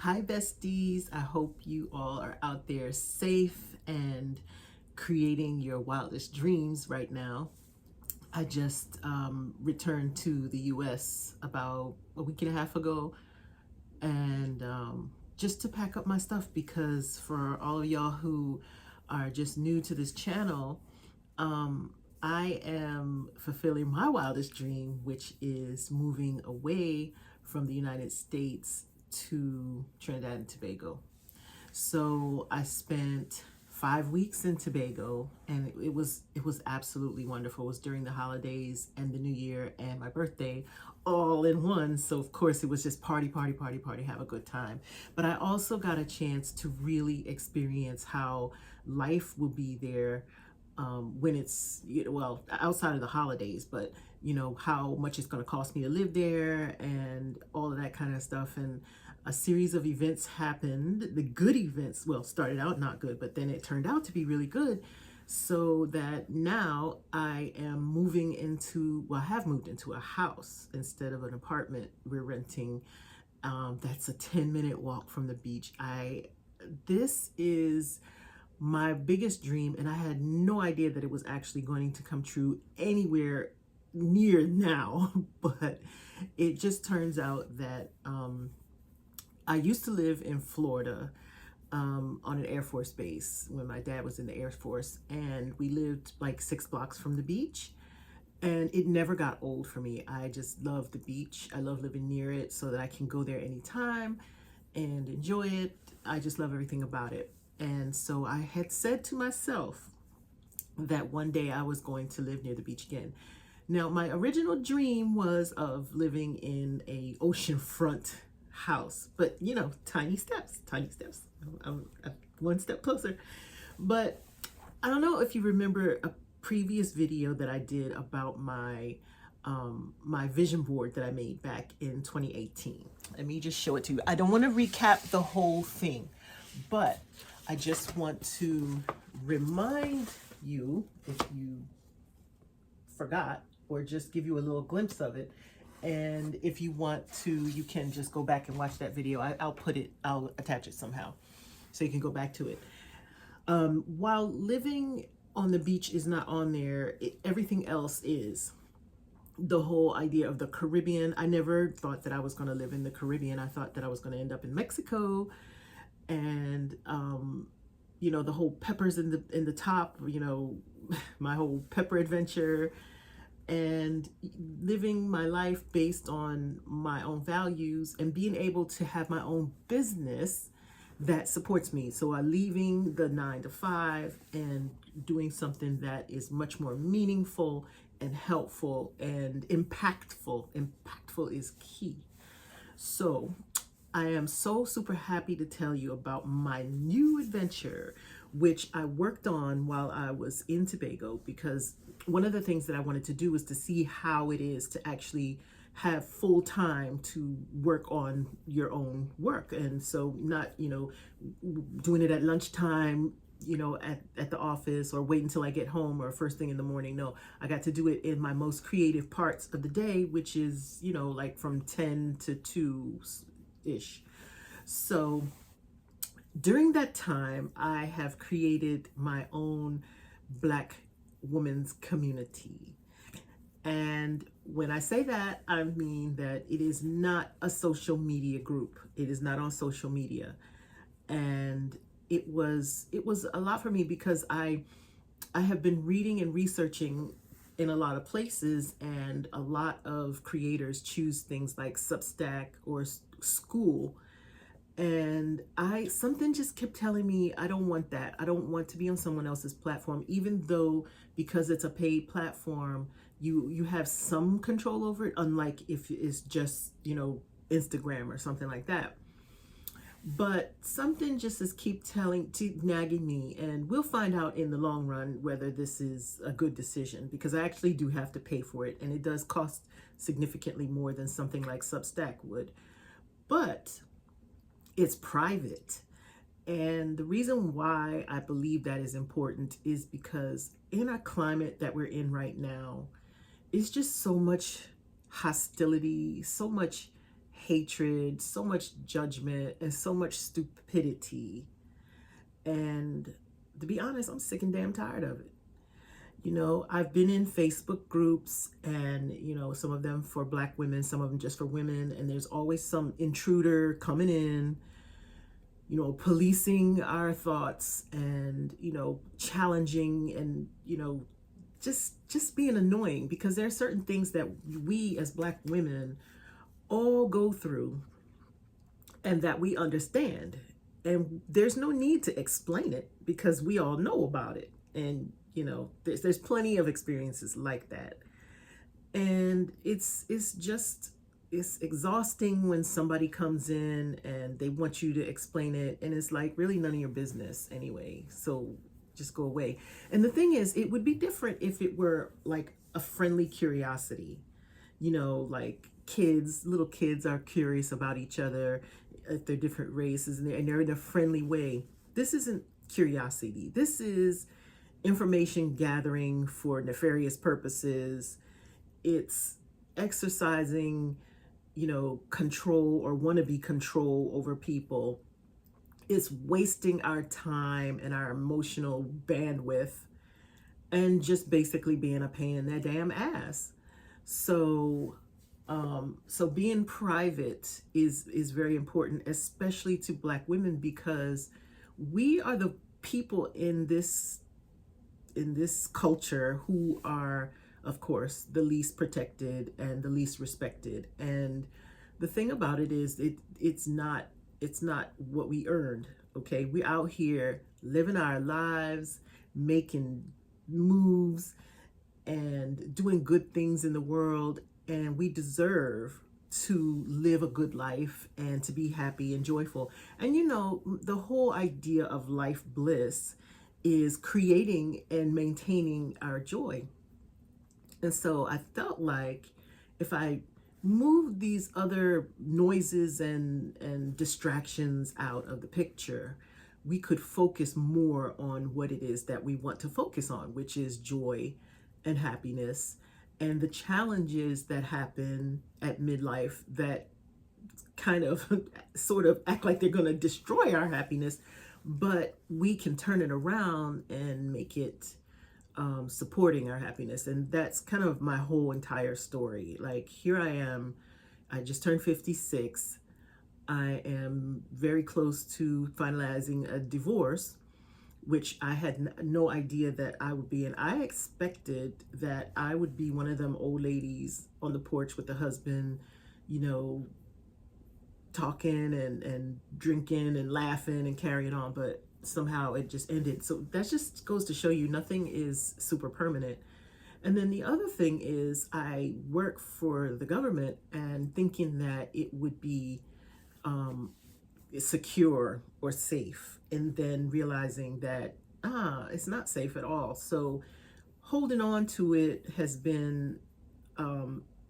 Hi, besties. I hope you all are out there safe and creating your wildest dreams right now. I just returned to the US about a week and a half ago, and just to pack up my stuff because for all of y'all who are just new to this channel, I am fulfilling my wildest dream, which is moving away from the United States to Trinidad and Tobago. So I spent 5 weeks in Tobago, and it was absolutely wonderful. It was during the holidays and the New Year and my birthday all in one. So of course it was just party, party, party, party, have a good time. But I also got a chance to really experience how life will be there when it's, well, outside of the holidays, but how much it's going to cost me to live there and all of that kind of stuff. And a series of events happened. The good events, well, started out not good, but then it turned out to be really good. So that now I am moving into, well, I have moved into a house instead of an apartment we're renting. That's a 10-minute walk from the beach. This is my biggest dream, and I had no idea that it was actually going to come true anywhere near now. But it just turns out that I used to live in Florida on an Air Force base when my dad was in the Air Force, and we lived like 6 blocks from the beach. And it never got old for me. I just love the beach. I love living near it so that I can go there anytime and enjoy it. I just love everything about it. And so I had said to myself that one day I was going to live near the beach again. Now, my original dream was of living in a oceanfront house, but tiny steps, tiny steps. I'm one step closer. But I don't know if you remember a previous video that I did about my vision board that I made back in 2018. Let me just show it to you. I don't want to recap the whole thing, but I just want to remind you, if you forgot, or just give you a little glimpse of it. And if you want to, you can just go back and watch that video. I'll attach it somehow so you can go back to it. While living on the beach is not on there, everything else is. The whole idea of the Caribbean, I never thought that I was going to live in the Caribbean. I thought that I was going to end up in Mexico. And the whole peppers in the top, my whole pepper adventure, and living my life based on my own values and being able to have my own business that supports me. So I'm leaving the 9 to 5 and doing something that is much more meaningful and helpful and impactful. Impactful is key. So I am so super happy to tell you about my new adventure, which I worked on while I was in Tobago, because one of the things that I wanted to do was to see how it is to actually have full time to work on your own work. And so not, doing it at lunchtime, at the office, or wait until I get home or first thing in the morning. No, I got to do it in my most creative parts of the day, which is, like from 10 to 2-ish. So during that time, I have created my own Black women's community. And when I say that, I mean that it is not a social media group. It is not on social media. And it was a lot for me because I have been reading and researching in a lot of places, and a lot of creators choose things like Substack or School. And something just kept telling me, I don't want that. I don't want to be on someone else's platform, even though because it's a paid platform, you have some control over it, unlike if it's just, Instagram or something like that. But something just is nagging me, and we'll find out in the long run whether this is a good decision, because I actually do have to pay for it, and it does cost significantly more than something like Substack would. But it's private. And the reason why I believe that is important is because in our climate that we're in right now, it's just so much hostility, so much hatred, so much judgment, and so much stupidity. And to be honest, I'm sick and damn tired of it. I've been in Facebook groups, and, some of them for Black women, some of them just for women. And there's always some intruder coming in, policing our thoughts and, challenging and, just being annoying, because there are certain things that we as Black women all go through and that we understand. And there's no need to explain it because we all know about it. And, there's plenty of experiences like that. And it's exhausting when somebody comes in and they want you to explain it. And it's like really none of your business anyway. So just go away. And the thing is, it would be different if it were like a friendly curiosity, like little kids are curious about each other if they're different races, and they're in a friendly way. This isn't curiosity. This is information gathering for nefarious purposes. It's exercising, control or wannabe control over people. It's wasting our time and our emotional bandwidth and just basically being a pain in their damn ass. So being private is very important, especially to Black women, because we are the people in this culture who are, of course, the least protected and the least respected. And the thing about it is, it's not what we earned. Okay, we're out here living our lives, making moves, and doing good things in the world, and we deserve to live a good life and to be happy and joyful. And the whole idea of life bliss is creating and maintaining our joy. And so I felt like if I moved these other noises and distractions out of the picture, we could focus more on what it is that we want to focus on, which is joy and happiness, and the challenges that happen at midlife that kind of sort of act like they're going to destroy our happiness, but we can turn it around and make it supporting our happiness. And that's kind of my whole entire story. Like, here I am, I just turned 56. I am very close to finalizing a divorce, which I had no idea that I would be in. I expected that I would be one of them old ladies on the porch with the husband, talking and drinking and laughing and carrying on, but somehow it just ended. So that just goes to show you nothing is super permanent. And then the other thing is, I work for the government and thinking that it would be secure or safe, and then realizing that it's not safe at all. So holding on to it has been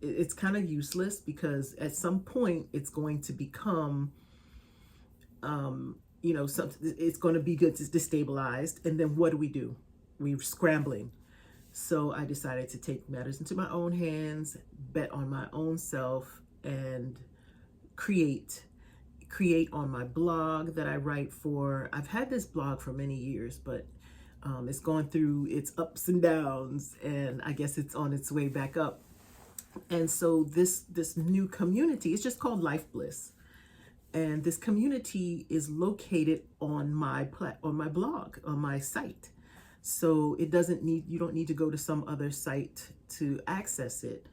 it's kind of useless, because at some point it's going to become something, it's going to be good to destabilized, and then what do? We're scrambling. So I decided to take matters into my own hands, bet on my own self, and create on my blog that I write for. I've had this blog for many years, but it's gone through its ups and downs, and I guess it's on its way back up. And so this new community is just called LifeBliss, and this community is located on my blog, on my site. So you don't need to go to some other site to access it.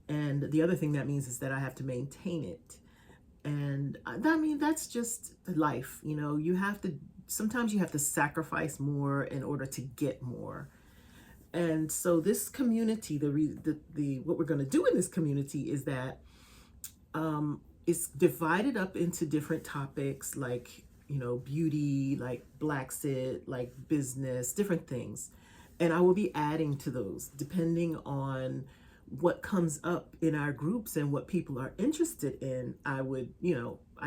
And the other thing that means is that I have to maintain it. And I mean, that's just life. Sometimes you have to sacrifice more in order to get more. And so this community, what we're going to do in this community is that it's divided up into different topics, like, beauty, like Blacksit, like business, different things. And I will be adding to those depending on what comes up in our groups and what people are interested in. I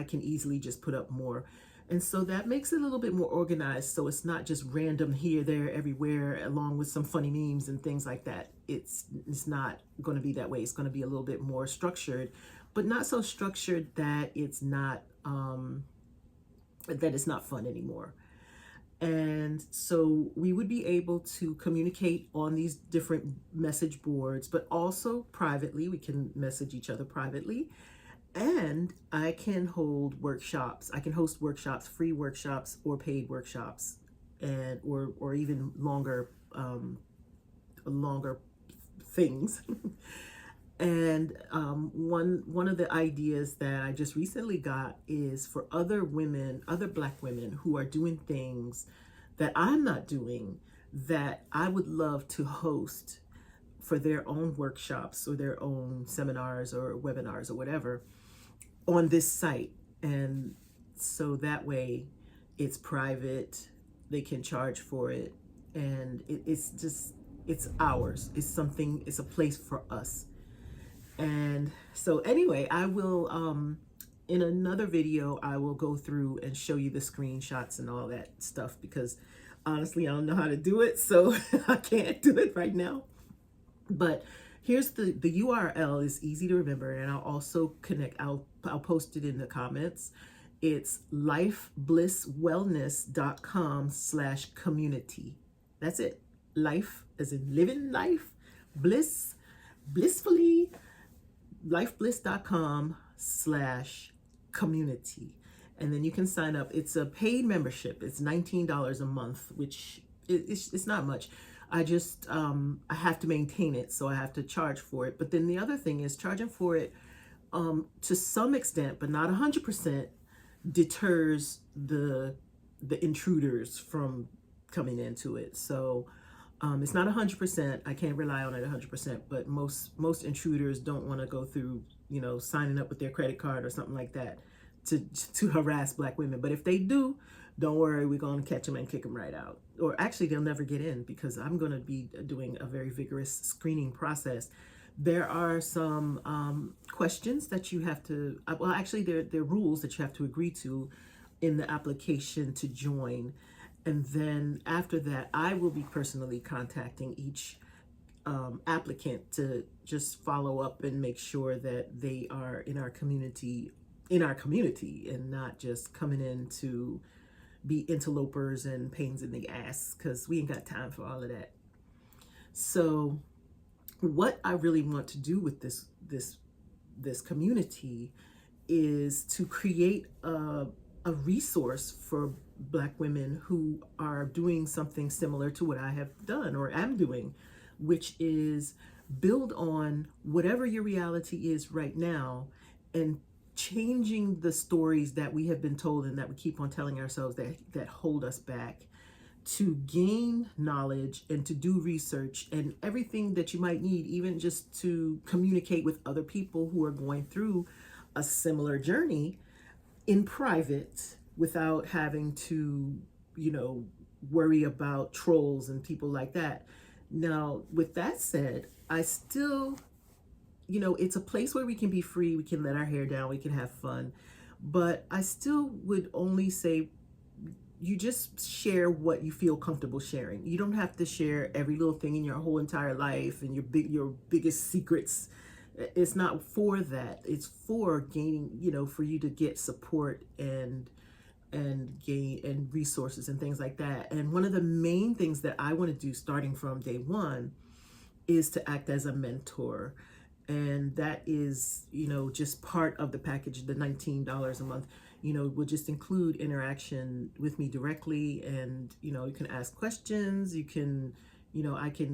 can easily just put up more. And so that makes it a little bit more organized. So it's not just random here, there, everywhere, along with some funny memes and things like that. It's not going to be that way. It's going to be a little bit more structured. but not so structured that it's not fun anymore. And so we would be able to communicate on these different message boards, but also privately. We can message each other privately. And I can hold workshops. I can host workshops, free workshops or paid workshops, and or even longer things. And one of the ideas that I just recently got is for other women, other Black women who are doing things that I'm not doing, that I would love to host for their own workshops or their own seminars or webinars or whatever on this site. And so that way it's private, they can charge for it, and it's ours. It's a place for us. And so anyway, I will in another video I will go through and show you the screenshots and all that stuff, because honestly I don't know how to do it, so I can't do it right now. But here's the URL is easy to remember, and I'll also I'll post it in the comments. It's lifeblisswellness.com/community. That's it. Life as in living life, bliss, blissfully, lifebliss.com/community. And then you can sign up. It's a paid membership. It's $19 a month, which it's not much. I just I have to maintain it, so I have to charge for it. But then the other thing is charging for it to some extent, but not 100%, deters the intruders from coming into it. So it's not 100%. I can't rely on it 100%, but most intruders don't want to go through, signing up with their credit card or something like that to harass Black women. But if they do, don't worry, we're going to catch them and kick them right out. Or actually, they'll never get in, because I'm going to be doing a very vigorous screening process. There are some questions that you have to, well, actually, there are rules that you have to agree to in the application to join. And then after that, I will be personally contacting each applicant to just follow up and make sure that they are in our community, and not just coming in to be interlopers and pains in the ass, because we ain't got time for all of that. So what I really want to do with this community is to create a resource for Black women who are doing something similar to what I have done or am doing, which is build on whatever your reality is right now and changing the stories that we have been told and that we keep on telling ourselves that hold us back, to gain knowledge and to do research and everything that you might need, even just to communicate with other people who are going through a similar journey in private, without having to, worry about trolls and people like that. Now, with that said, I still, it's a place where we can be free, we can let our hair down, we can have fun, but I still would only say you just share what you feel comfortable sharing. You don't have to share every little thing in your whole entire life and your biggest secrets. It's not for that. It's for gaining, for you to get support and gain and resources and things like that. And one of the main things that I want to do starting from day one is to act as a mentor. And that is, just part of the package. The $19 a month, will just include interaction with me directly. And, you can ask questions. You can,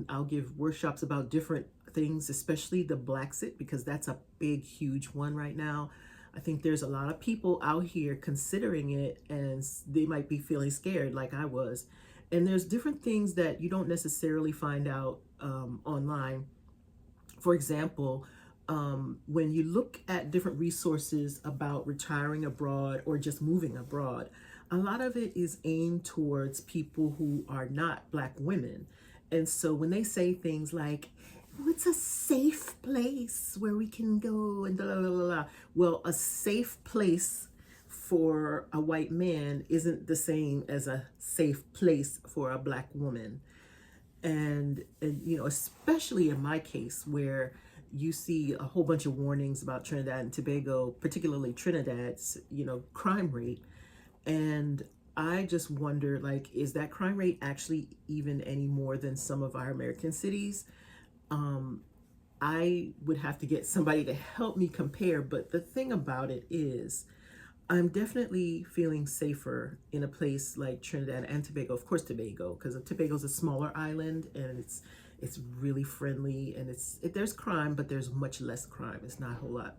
I'll give workshops about different things, especially the Blaxit, because that's a big, huge one right now. I think there's a lot of people out here considering it, and they might be feeling scared like I was. And there's different things that you don't necessarily find out online. For example, when you look at different resources about retiring abroad or just moving abroad, a lot of it is aimed towards people who are not Black women. And so when they say things like, it's a safe place where we can go and blah, blah, blah, blah. Well, a safe place for a white man isn't the same as a safe place for a Black woman. And especially in my case, where you see a whole bunch of warnings about Trinidad and Tobago, particularly Trinidad's, crime rate. And I just wonder, like, is that crime rate actually even any more than some of our American cities? I would have to get somebody to help me compare. But the thing about it is, I'm definitely feeling safer in a place like Trinidad and Tobago. Of course, Tobago, because Tobago's a smaller island and it's really friendly, and there's crime, but there's much less crime. It's not a whole lot.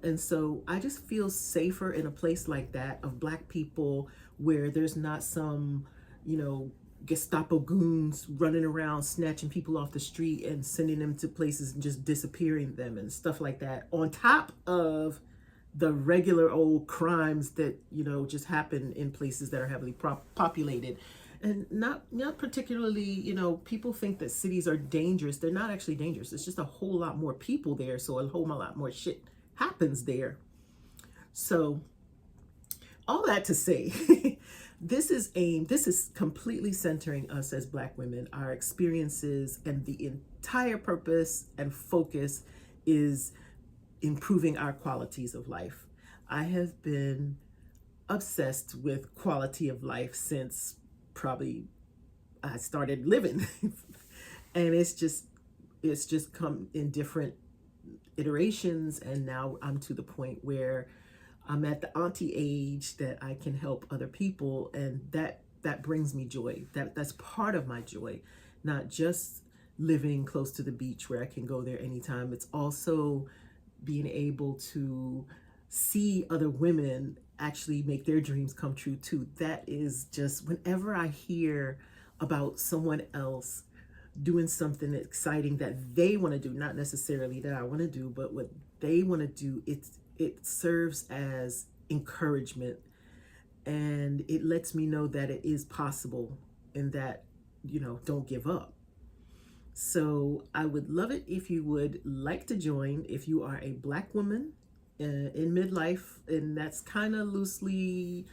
And so I just feel safer in a place like that of Black people, where there's not some, you know, Gestapo goons running around snatching people off the street and sending them to places and just disappearing them and stuff like that, on top of the regular old crimes that, just happen in places that are heavily populated. And not particularly, people think that cities are dangerous. They're not actually dangerous. It's just a whole lot more people there, so a whole lot more shit happens there. So all that to say, this is completely centering us as Black women, our experiences, and the entire purpose and focus is improving our qualities of life. I have been obsessed with quality of life since probably I started living. And it's just come in different iterations, and now I'm to the point where I'm at the auntie age that I can help other people, and that brings me joy. That's part of my joy, not just living close to the beach where I can go there anytime. It's also being able to see other women actually make their dreams come true too. That is just, whenever I hear about someone else doing something exciting that they want to do, not necessarily that I want to do, but what they want to do, it serves as encouragement, and it lets me know that it is possible, and that, don't give up. So I would love it if you would like to join, if you are a Black woman in midlife. And that's kind of loosely,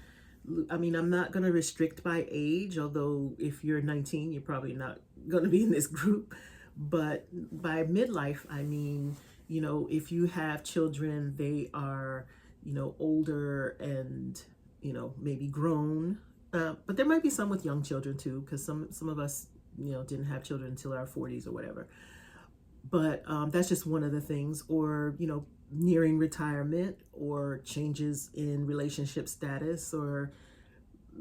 I mean, I'm not going to restrict by age, although if you're 19, you're probably not going to be in this group. But by midlife, I mean, if you have children, they are, older and, maybe grown. But there might be some with young children too, because some of us, didn't have children until our 40s or whatever. But that's just one of the things. Or, nearing retirement, or changes in relationship status, or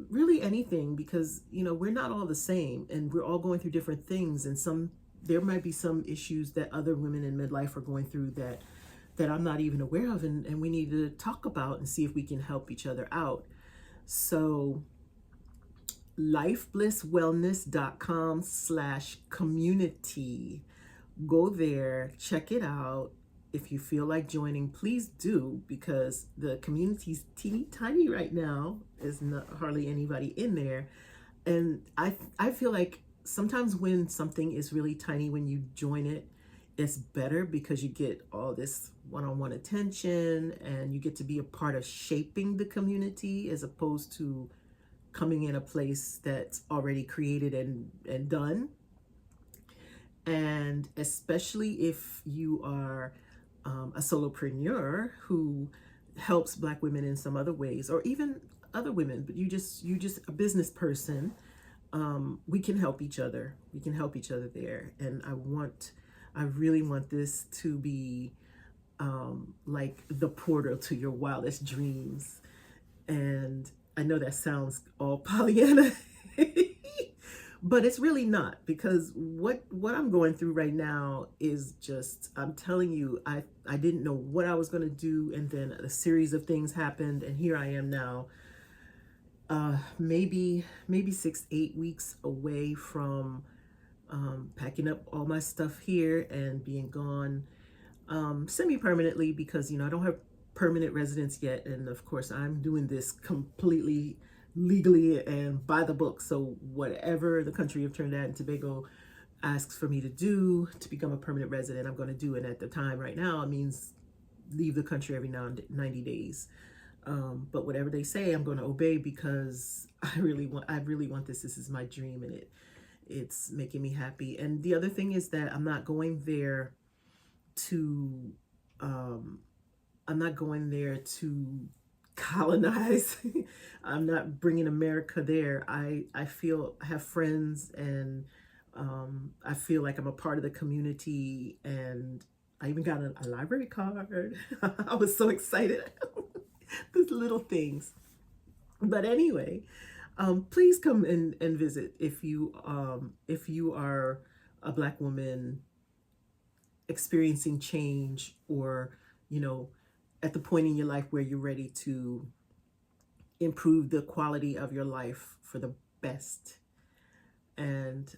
really anything, because, we're not all the same, and we're all going through different things. And there might be some issues that other women in midlife are going through that I'm not even aware of, and we need to talk about and see if we can help each other out. So lifeblisswellness.com/community. Go there, check it out. If you feel like joining, please do, because the community's teeny tiny right now. There's not hardly anybody in there. And I feel like sometimes when something is really tiny, when you join it, it's better, because you get all this one-on-one attention, and you get to be a part of shaping the community, as opposed to coming in a place that's already created and done. And especially if you are a solopreneur who helps Black women in some other ways, or even other women, but you just a business person, we can help each other. We can help each other there. And I really want this to be like the portal to your wildest dreams. And I know that sounds all Pollyanna, but it's really not, because what I'm going through right now is just, I'm telling you, I didn't know what I was going to do, and then a series of things happened, and here I am now, maybe 6-8 weeks away from packing up all my stuff here and being gone semi-permanently, because I don't have permanent residence yet, and of course I'm doing this completely legally and by the book. So whatever the country of Trinidad and Tobago asks for me to do to become a permanent resident, I'm going to do it. At the time right now, it means leave the country every 90 days. But whatever they say, I'm going to obey, because I really want this. This is my dream, and it's making me happy. And the other thing is that I'm not going there to I'm not going there to colonize. I'm not bringing America there. I feel I have friends, and I feel like I'm a part of the community, and I even got a library card. I was so excited. These little things. But anyway, please come and visit if you are a Black woman experiencing change, or you know, at the point in your life where you're ready to improve the quality of your life for the best. And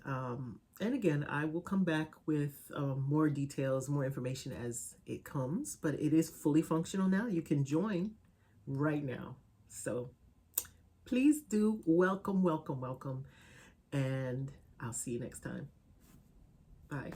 again, I will come back with more details, more information as it comes, but it is fully functional now. You can join right now. So please do welcome, welcome, welcome. And I'll see you next time. Bye.